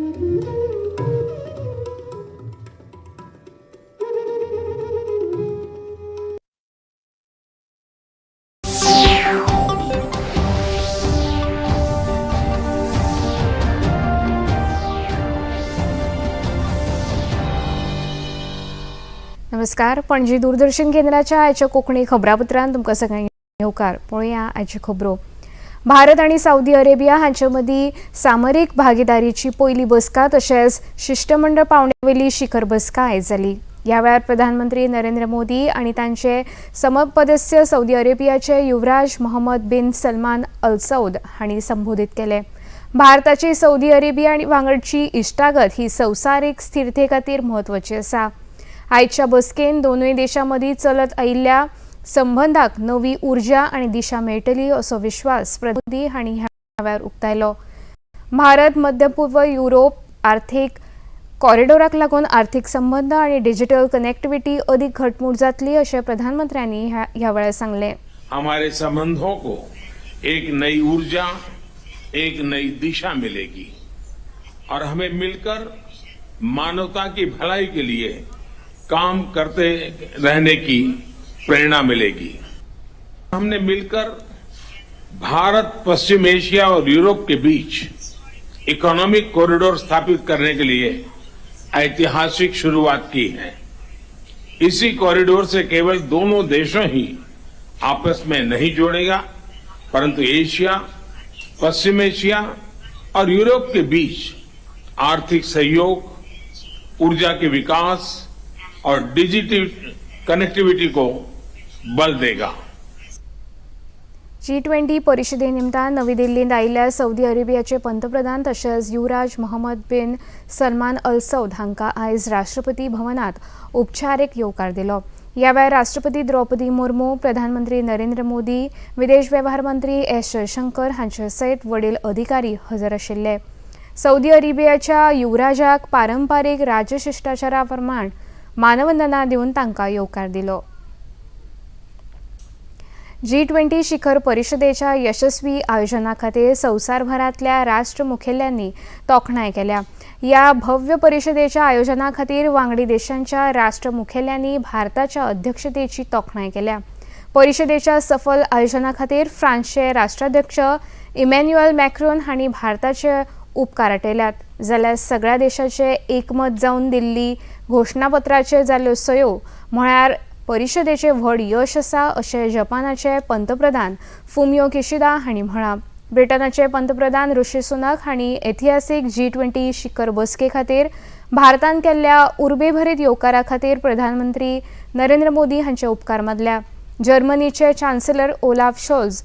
नमस्कार. पणजी दूरदर्शन केंद्राच्या आजच्या कोकणी खबरापत्रांत तुमकां सगळ्यांक येवकार. पळोवया आजच्यो खबरो. भारत आणि सौदी अरेबिया हांचे मदीं सामरीक भागीदारीची पयली बसका तशेंच शिष्टमंडळ पावंड्यावेली शिखर बसका आयज जाली. ह्या वेळार प्रधानमंत्री नरेंद्र मोदी आनी तांचे समपदस्य सौदी अरेबियाचे युवराज मोहम्मद बिन सलमान अल सौद हांणी संबोधीत केले. भारताची सौदी अरेबिया वांगडची इश्टागत ही संवसारीक स्थिरते खातीर म्हत्वाची आसा. आयच्या बसकेन दोनूय देशां मदीं चलत आयिल्ल्या संबंधाक नवी उर्जा आनी दिशा मेळटली असो विश्वास प्रधानमंत्री मोदी हांणी ह्या वेळार उक्तायलो. भारत मध्य पूर्व युरोप आर्थीक कॉरिडोराक लागून आर्थीक संबंध आनी डिजिटल कनेक्टिविटी अदीक घटमूट जातली अशें प्रधानमंत्र्यांनी ह्या वेळार सांगले. हमारे संबंधों को एक नई ऊर्जा, एक नई दिशा मिलेगी और हमें मिलकर मानवता की भलाई के लिए काम करते रहने की प्रेरणा मिलेगी. हमने मिलकर भारत, पश्चिम एशिया और यूरोप के बीच इकोनॉमिक कॉरिडोर स्थापित करने के लिए ऐतिहासिक शुरुआत की है. इसी कॉरिडोर से केवल दोनों देशों ही आपस में नहीं जोड़ेगा, परंतु एशिया, पश्चिम एशिया और यूरोप के बीच आर्थिक सहयोग, ऊर्जा के विकास और डिजिटल कनेक्टिविटी को बल देगा. G20 परिशदे निमतान नवी दिल्लींत आयिल्ल्या सौदी अरेबियाचे पंतप्रधान तशेंच युवराज मोहम्मद बिन सलमान अल सौद हांकां आयज राष्ट्रपती भवनात उपचारीक येवकार दिलो. ह्या वेळार राष्ट्रपती द्रौपदी मुर्मू, प्रधानमंत्री नरेंद्र मोदी, विदेश वेव्हार मंत्री एस जयशंकर हांचे सयत वडील अधिकारी हजर आशिल्ले. सौदी अरेबियाच्या युवराजाक पारंपारीक राजशिष्टाचारा प्रमाण मानवंदना दिवन तांकां येवकार दिलो. G20 शिखर परिशदेच्या यशस्वी आयोजना खातीर संवसारभरांतल्या राष्ट्र मुखेल्यांनी तोखणाय केल्या. ह्या भव्य परिशदेच्या आयोजना खातीर वांगडी देशांच्या राष्ट्र मुखेल्यांनी भारताच्या अध्यक्षतेची तोखणाय केल्या. परिशदेच्या सफल आयोजना खातीर फ्रान्सचे राष्ट्राध्यक्ष इमॅन्युएल मॅक्रोन हांणी भारताचे उपकार आटयल्यात. जाल्यार सगळ्या देशांचे एकमत जावन दिल्ली घोशणापत्राचेर जाल्ल्यो सयो म्हळ्यार परिशदेचे व्हड यश आसा अशें जपानाचे पंतप्रधान फुमियो किशिदा हांणी म्हळां. ब्रिटनाचे पंतप्रधान ऋषी सुनक हांणी ऐतिहासीक G20 शिखर बसके खातीर भारतान केल्ल्या उर्बेभरीत येवकारा खातीर प्रधानमंत्री नरेंद्र मोदी हांचे उपकार मानल्या. जर्मनीचे चान्सलर ओलाफ शोल्ज,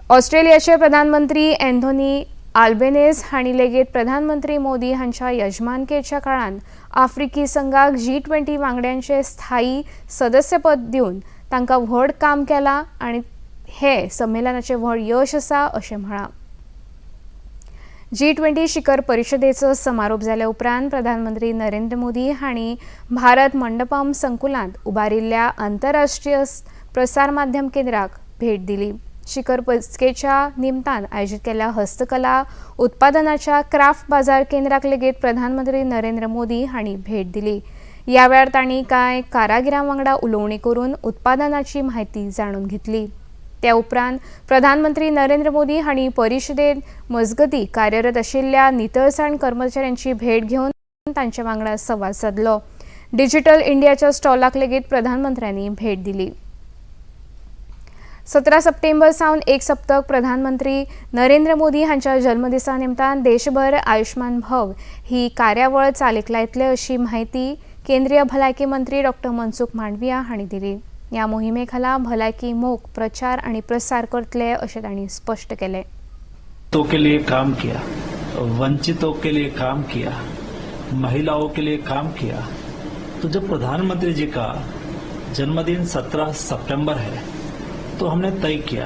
ऑस्ट्रेलियाचे प्रधानमंत्री अँथोनी आल्बेनेज हांणी लेगीत प्रधानमंत्री मोदी हांच्या यजमानकेच्या काळात आफ्रिकी संघाक G20 वांगड्यांचे स्थायी सदस्यपद दिवन तांकां व्हड काम केलां आनी हे संमेलनाचे व्हड यश आसा अशें म्हळां. G20 शिखर परिशदेचो समारोप जाल्या उपरांत प्रधानमंत्री नरेंद्र मोदी हांणी भारत मंडपम संकुलांत उबारिल्ल्या आंतरराष्ट्रीय प्रसार माध्यम केंद्राक भेट दिली. शिखर बसकेच्या निमतान आयोजीत केल्ल्या हस्तकला उत्पादनाच्या क्राफ्ट बाजार केंद्राक लेगीत प्रधानमंत्री नरेंद्र मोदी हांणी भेट दिली. ह्या वेळार तांणी कांय कारागिरां वांगडा उलोवणी करून उत्पादनाची म्हायती जाणून घेतली. त्या उपरांत प्रधानमंत्री नरेंद्र मोदी हांणी परिशदेंत मजगतीं कार्यरत आशिल्ल्या नितळसाण कर्मचाऱ्यांची भेट घेवन तांचे वांगडा संवाद साधलो. डिजिटल इंडियाच्या स्टॉलाक लेगीत प्रधानमंत्र्यांनी भेट दिली. 17 सप्टेंबर सावन एक सप्तक प्रधानमंत्री नरेंद्र मोदी हांच्या जल्मदिसा निमतान देशभर आयुष्मान भव ही कार्यावळ चालीक लायतले अशी माहिती केंद्रीय भलायकी मंत्री डॉ. मनसुख मांडविया हांणी दिली. ह्या मोहिमे खाला भलायकी मोग प्रचार आणि प्रसार करतले अशें तांणी स्पष्ट केले. तो के लिए काम किया, वंचितों के लिए काम किया, महिलाओं के लिए काम किया. तो जब प्रधानमंत्री जी का जन्मदिन 17 सितंबर है तो हमने तय किया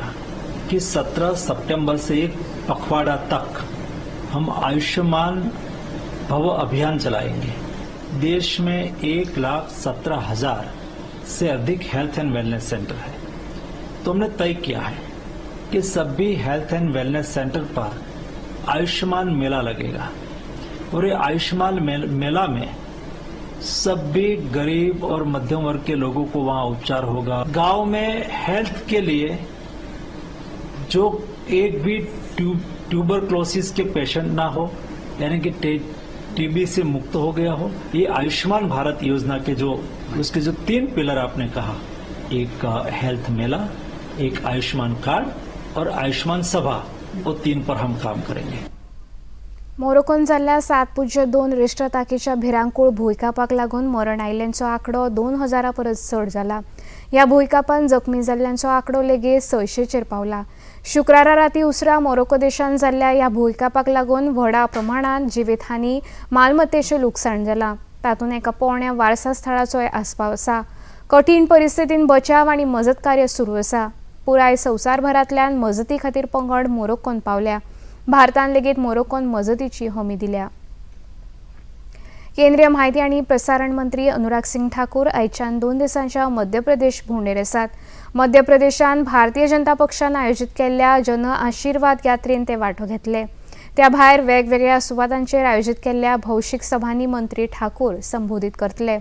कि 17 सितंबर से एक पखवाड़ा तक हम आयुष्मान भव अभियान चलाएंगे. देश में 1,17,000 से अधिक हेल्थ एंड वेलनेस सेंटर है. तो हमने तय किया है कि सभी हेल्थ एंड वेलनेस सेंटर पर आयुष्मान मेला लगेगा. और ये आयुष्मान मेला में सभी गरीब और मध्यम वर्ग के लोगों को वहां उपचार होगा। गांव में हेल्थ के लिए जो एक भी ट्यूबरक्लोसिस के पेशेंट ना हो, यानी कि टीबी से मुक्त हो गया हो, ये आयुष्मान भारत योजना के उसके जो 3 पिलर आपने कहा, एक हेल्थ मेला, एक आयुष्मान कार्ड और आयुष्मान सभा, वो 3 पर हम काम करेंगे। मोरोकोन जाल्ल्या 7.2 रिश्टर तांकीच्या भिरांकूळ भुंयकापाक लागून मरण आयिल्ल्यांचो आंकडो 2000 परस चड जाला। ह्या भुंयकापान जखमी जाल्ल्यांचो आंकडो लेगीत 600 पावला। शुक्रारा राती उसरा मोरोको देशांत जाल्ल्या ह्या भुंयकापाक लागून व्हडा प्रमाणांत जिवीतहानी, मालमत्तेचें लुकसाण जालां। तातूंत एका पोरण्या वारसा स्थळाचोय आस्पाव आसा। कठीण परिस्थितीन बचाव आनी मजत कार्य सुरू आसा। पुराय संवसारभरांतल्यान मजती खातीर पंगड मोरोक्कोन पावल्या। भारतान लेगीत मोरोक्कोन मजतीची हमी दिल्या। केंद्रीय माहिती आणि प्रसारण मंत्री अनुराग सिंग ठाकूर आयच्यान 2 दिसांच्या मध्य प्रदेश भोंवडेर आसात। मध्य प्रदेशान भारतीय जनता पक्षान आयोजीत केल्ल्या जन आशीर्वाद यात्रेन ते वांटो घेतले। त्या भायर वेगवेगळ्या सुवातांचेर आयोजीत केल्ल्या भौशीक सभांनी मंत्री ठाकूर संबोधीत करतले।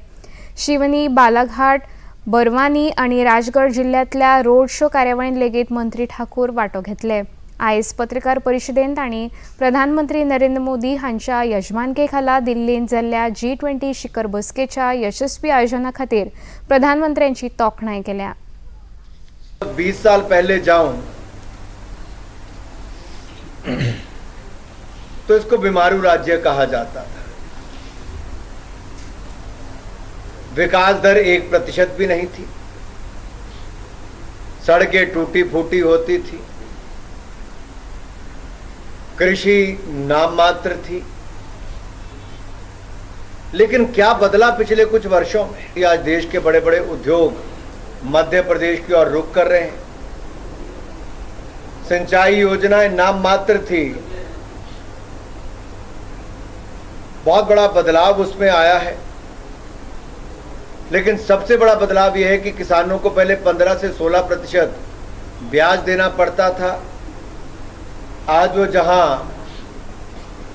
शिवनी, बालाघाट, बरवानी आणि राजगड जिल्ह्यातल्या रोड शो कार्यावळींत लेगीत मंत्री ठाकूर वांटो घेतले। आयज पत्रकार परिशदेंत तांणी प्रधानमंत्री नरेंद्र मोदी हांच्या यजमानके खाला दिल्लींत जाल्ल्या G20 शिखर बसकेच्या यशस्वी आयोजना खातीर प्रधानमंत्र्यांची तोखणाय केल्या। 20 साल पहले जाऊं तो इसको बीमारू राज्य कहा जाता था। विकास दर 1% भी नहीं थी, सड़कें टूटी फूटी होती थी, कृषि नाम मात्र थी। लेकिन क्या बदला पिछले कुछ वर्षों में? आज देश के बड़े बड़े उद्योग मध्य प्रदेश की ओर रुख कर रहे हैं। सिंचाई योजनाएं नाम मात्र थी, बहुत बड़ा बदलाव उसमें आया है। लेकिन सबसे बड़ा बदलाव यह है कि किसानों को पहले 15 से 16% ब्याज देना पड़ता था। आज वो जहां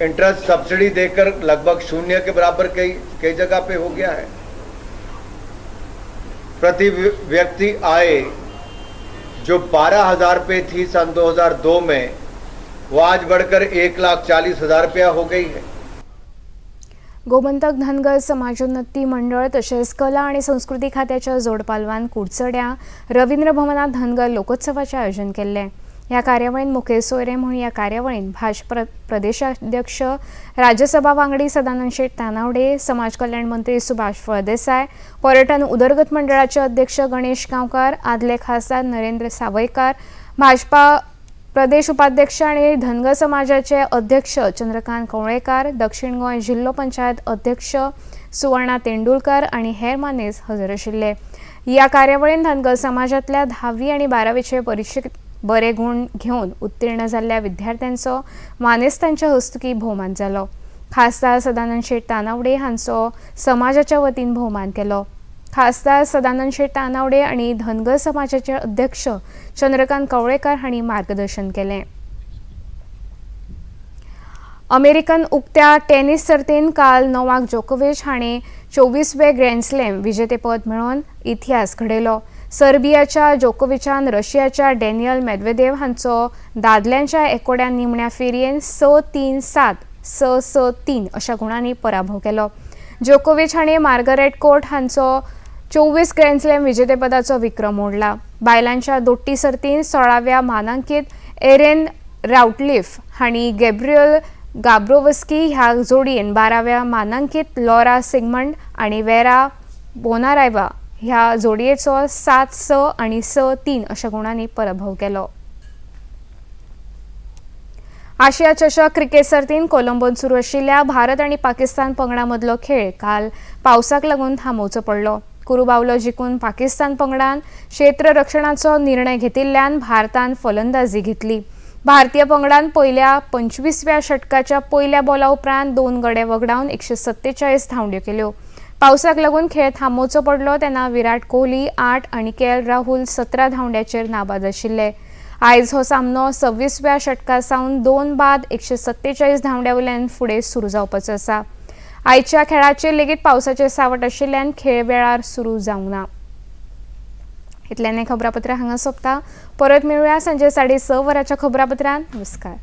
इंटरेस्ट सब्सिडी देकर लगभग 0 के बराबर कई जगह पे हो गया है। प्रति व्यक्ति आय जो 12,000 रुपये थी सन 2002 में, वो आज बढ़कर 1,40,000 रुपया हो गई है। गोमंतक धनगर समाजोन्नती मंडळ तसेच कला आणि संस्कृती खात्याच्या जोडपालवान कुडचड्या रवींद्र भवनात धनगर लोकोत्सवाचे आयोजन केले। या कार्यावळीत मुखेल सोयरे म्हणून या कार्यावळीत भाजप प्रदेशाध्यक्ष राज्यसभा वांगडी सदानंद शेठ तानावडे, समाज कल्याण मंत्री सुभाष फळदेसाय, पर्यटन उदरगत मंडळाचे अध्यक्ष गणेश गांवकार, आदले खासदार नरेंद्र सावयकार, भाजपा प्रदेश उपाध्यक्ष आणि धनगर समाजाचे अध्यक्ष चंद्रकांत कवळेकर, दक्षिण गोंय जिल्हो पंचायत अध्यक्ष सुवर्णा तेंडुलकर आणि हेर मानेस हजर आशिल्ले। या कार्यावळीत धनगर समाजातल्या 10वी आणि 12वीचे परीक्षेत बरे गुण घेऊन उत्तीर्ण झालेल्या विद्यार्थ्यांचो मानेस्तांच्या हस्तुकी भोवमान जालो। खासदार सदानंद शेठ तानावडे हांचो समाजाच्या वतीन भोवमान केलो। खासदार सदानंद शेठ तानावडे आणि धनगर समाजाचे अध्यक्ष चंद्रकांत कवळेकर हांणी मार्गदर्शन केले। अमेरिकन उक्त्या टेनिस सर्तीन काल नोवाक जोकोविच हाणें 24वें ग्रँड स्लॅम विजेतेपद मेळोवन इतिहास घडयलो। सर्बियाच्या जोकोविचान रशियाच्या डॅनियल मेदवेदेव हांचो दादल्यांच्या एकोड्या निमण्या फेरयेन 6-3, 7, 6-6-3 अशा गुणांनी पराभव केलो। जोकोविच हाणें मार्गारेट कोर्ट हांचो 24 ग्रँड स्लॅम विजेतेपदाचो विक्रम मोडला। बायलांच्या दोट्टी सर्तीन 16व्या मानांकीत एरेन राउटलिफ हांणी गॅब्रिएल गाब्रोवस्की ह्या जोडयेन 12व्या मानांकीत लॉरा सिगमंड आणि वेरा बोनारायवा ह्या जोडयेचो 7-6 आणि 6-3 अशा गुणांनी पराभव केलो। आशिया चषक क्रिकेट सर्तीन कोलंबोत सुरू आशिल्ल्या भारत आणि पाकिस्तान पंगडा मदलो खेळ काल पावसाक लागून थांबोवचो पडलो। कुरुबावलो जिखून पाकिस्तान पंगडान क्षेत्ररक्षणाचो निर्णय घेतिल्ल्यान भारतान फलंदाजी घेतली। भारतीय पंगडान पहिल्या 25व्या षटकाच्या पहिल्या बॉला उपरांत 2 गडे वगडावन 147 धांवड्यो केल्यो। पावसाक लागून खेळ थांबोवचो पडलो तेन्ना विराट कोहली 8 आणि के.एल. राहुल 17 धांवड्याचेर नाबाद आशिल्ले। आयज हो सामनो 26व्या षटकासावन 2 बाद 147 धांवड्यावयल्यान फुडें सुरू जावपाचो आसा. आयच्या खेळाचेर लेगीत पावसाचें सावट आशिल्ल्यान खेळ वेळार सुरू जावंक ना. इतल्यान खबरापत्र हांगा सोंपता. परत मेळुया सांजे 6:30 वरांच्या खबरापत्रांत. नमस्कार.